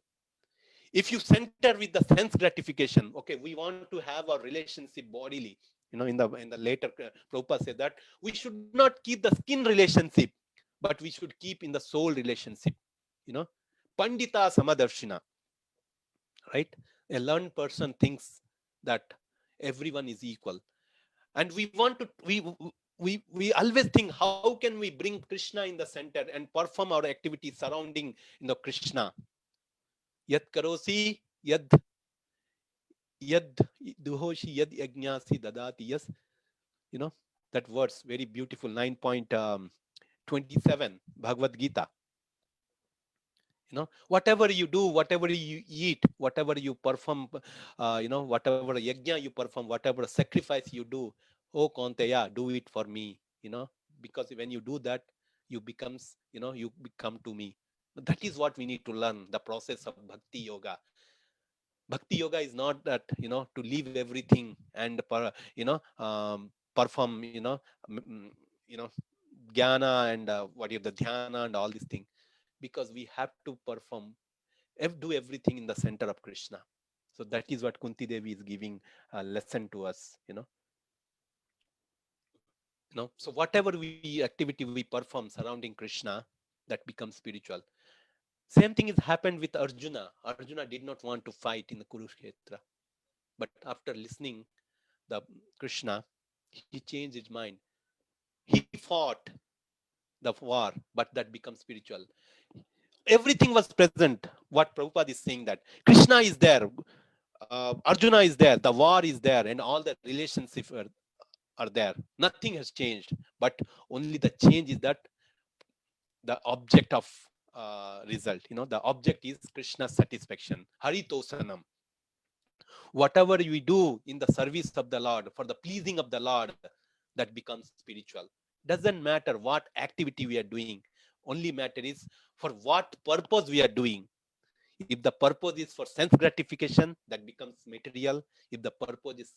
If you center with the sense gratification, okay, we want to have our relationship bodily. In the later Prabhupada said that we should not keep the skin relationship, but we should keep in the soul relationship. Pandita Samadarshina, right? A learned person thinks that everyone is equal, and we want to we always think, how can we bring Krishna in the center and perform our activities surrounding Krishna. Yad karosi yad duhoshi yad yajnasi dadati. Yes, that words very beautiful. 9.27 Bhagavad Gita. Whatever you do, whatever you eat, whatever you perform, whatever yajna you perform, whatever sacrifice you do, oh Kaunteya, do it for me. Because when you do that, you become to me. That is what we need to learn, the process of bhakti yoga. Bhakti yoga is not that, to leave everything and perform, jnana and the dhyana and all these things, because we have to perform, do everything in the center of Krishna. So that is what Kunti Devi is giving a lesson to us. So whatever activity we perform surrounding Krishna, that becomes spiritual. Same thing has happened with Arjuna. Arjuna did not want to fight in the Kurukshetra, but after listening the Krishna, he changed his mind. He fought the war, but that becomes spiritual. Everything was present. What Prabhupada is saying, that Krishna is there, Arjuna is there, the war is there, and all the relationships are there. Nothing has changed, but only the change is that the object of result. The object is Krishna's satisfaction. Haritosanam. Whatever we do in the service of the Lord, for the pleasing of the Lord, that becomes spiritual. Doesn't matter what activity we are doing. Only matter is for what purpose we are doing. If the purpose is for sense gratification, that becomes material. If the purpose is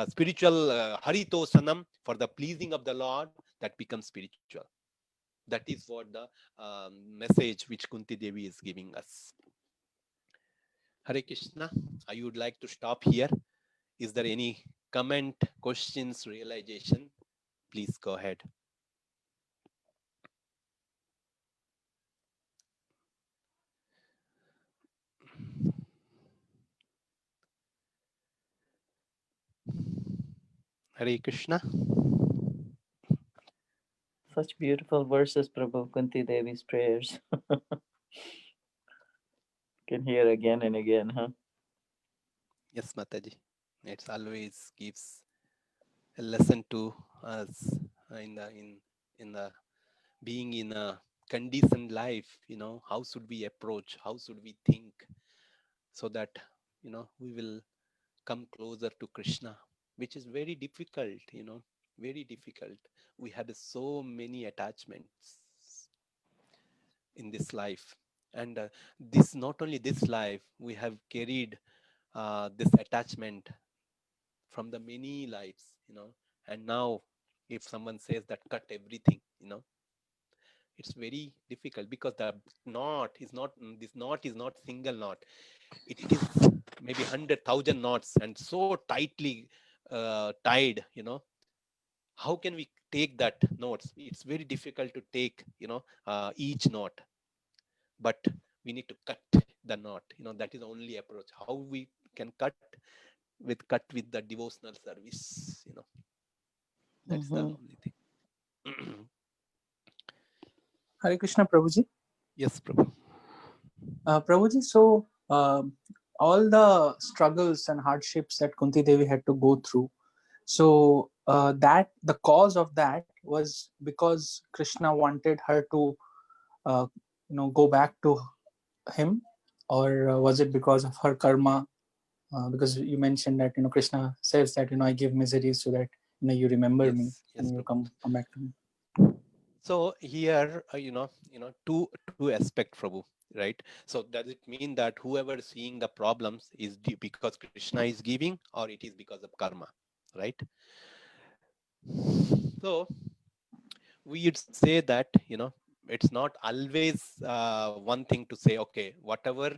spiritual, haritosanam, for the pleasing of the Lord, that becomes spiritual. That is what the message which Kunti Devi is giving us. Hare Krishna. I would like to stop here. Is there any comment, questions, realization? Please go ahead. Hare Krishna. Such beautiful verses, Prabhu. Kunti Devi's prayers. Can hear again and again, huh? Yes, Mataji. It always gives a lesson to us in the being in a conditioned life. How should we approach? How should we think? So that we will come closer to Krishna, which is very difficult. Very difficult. We have so many attachments in this life, and this not only this life, we have carried this attachment from the many lives, and now if someone says that cut everything, it's very difficult, because the knot is not, this knot is not single knot. It is maybe 100,000 knots and so tightly tied. How can we take that knots? It's very difficult to take each knot, but we need to cut the knot. That is the only approach. How we can cut with the devotional service. That's the only thing. Hare Krishna, Prabhuji. Yes, Prabhu. Prabhuji, so all the struggles and hardships that Kunti Devi had to go through, so that the cause of that was because Krishna wanted her to, go back to him, or was it because of her karma? Because you mentioned that Krishna says that I give miseries so that you remember Yes, me yes, and you Prabhu. come back to me. So here, two aspects, Prabhu, right? So does it mean that whoever is seeing the problems is because Krishna is giving, or it is because of karma, right? So we would say that, it's not always one thing to say, okay, whatever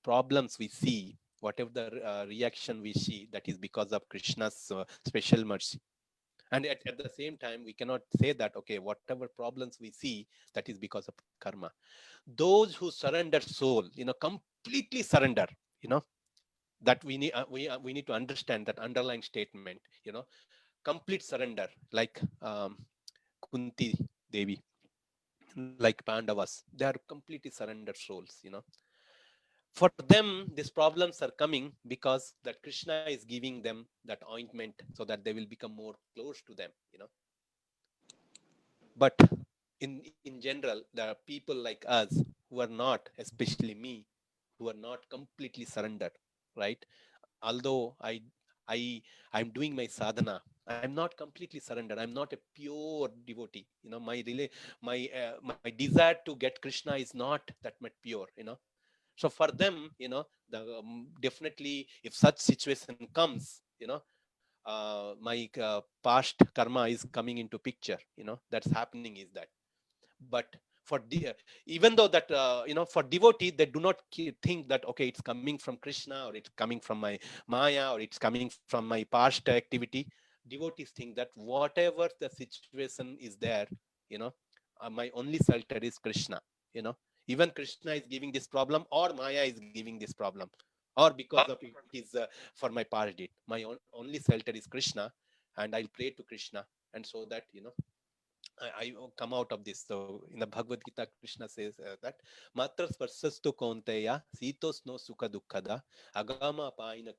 problems we see, whatever the reaction we see, that is because of Krishna's special mercy. And at the same time, we cannot say that, okay, whatever problems we see, that is because of karma. Those who surrender soul, completely surrender, that we need to understand that underlying statement, complete surrender, like Kunti Devi, like Pandavas, they are completely surrendered souls, For them, these problems are coming because that Krishna is giving them that ointment so that they will become more close to them, But in general, there are people like us who are not, especially me, who are not completely surrendered, right? Although I'm doing my sadhana, I'm not completely surrendered. I'm not a pure devotee. My desire to get Krishna is not that much pure. So for them, definitely, if such situation comes, my past karma is coming into picture. That's happening is that. But for even though that for devotee, they do not think that, okay, it's coming from Krishna, or it's coming from my Maya, or it's coming from my past activity. Devotees think that whatever the situation is there, my only shelter is Krishna. Even Krishna is giving this problem, or Maya is giving this problem, or because of it is for my past deed. My only shelter is Krishna, and I'll pray to Krishna, and so that I come out of this. So in the Bhagavad Gita, Krishna says that Matra sparsastu konteya sitos no sukha dukkhada agama paina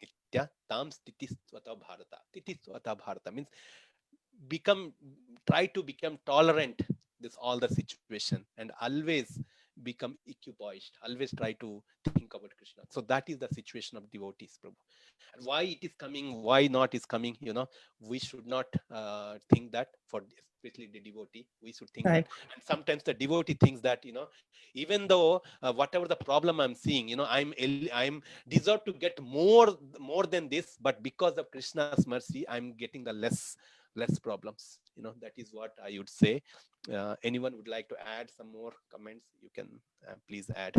itya tam stitisvata bharata. Stitisvata bharata means try to become tolerant this all the situation, and always become equipoised, always try to think about Krishna. So that is the situation of devotees, Prabhu. And why it is coming, why not is coming, we should not think that, for especially the devotee, we should think Right. that. And sometimes the devotee thinks that, even though whatever the problem I'm seeing, I'm deserve to get more than this, but because of Krishna's mercy, I'm getting the less problems. That is what I would say. Anyone would like to add some more comments? You can please add.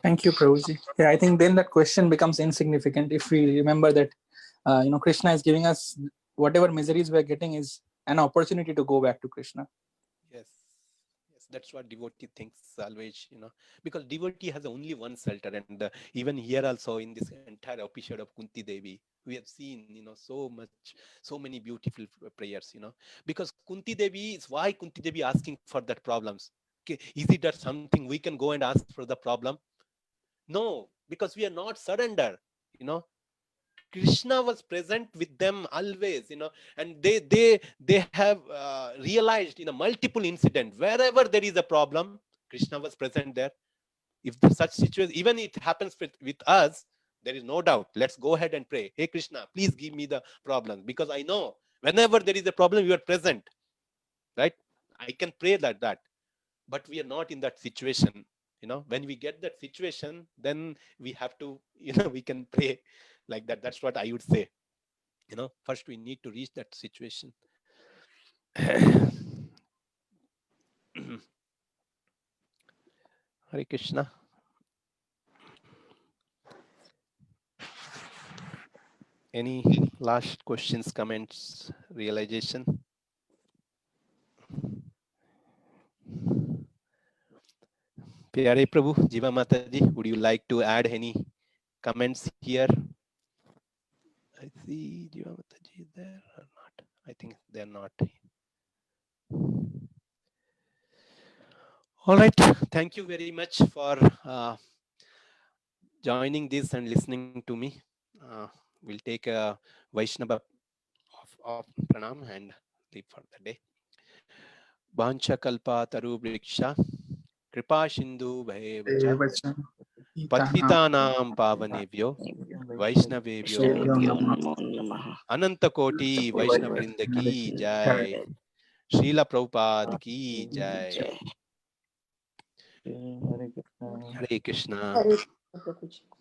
Thank you, Prabhuji. Yeah, I think then that question becomes insignificant if we remember that, Krishna is giving us whatever miseries we're getting is an opportunity to go back to Krishna. Yes, that's what devotee thinks always, because devotee has only one shelter. And even here also, in this entire episode of Kunti Devi, we have seen, so many beautiful prayers, because Kunti Devi is why Kunti Devi asking for that problems. Okay, is it that something we can go and ask for the problem? No, because we are not surrender, Krishna was present with them always, and they have realized in a multiple incident, wherever there is a problem, Krishna was present there. If such situation, even it happens with us, there is no doubt. Let's go ahead and pray. Hey Krishna, please give me the problem, because I know whenever there is a problem, you are present, right? I can pray that, but we are not in that situation. When we get that situation, then we have to, we can pray like that. That's what I would say. First we need to reach that situation. Hare Krishna. Any last questions, comments, realization? Pyare Prabhu, Jiva Mataji, would you like to add any comments here? I see Jiva Mataji there or not. I think they're not. All right. Thank you very much for joining this and listening to me. We'll take a Vaishnava of pranam and leave for the day. Vancha kalpa taru vriksha kripa sindhu bhayevacha patitanam pavanebhyo vaishnavebhyo Namo Namaha. Ananta Koti Vaishnav Vrinda ki jai. Srila Prabhupada ki jai. Jai. Hare Krishna. Hare Krishna. Hare Krishna.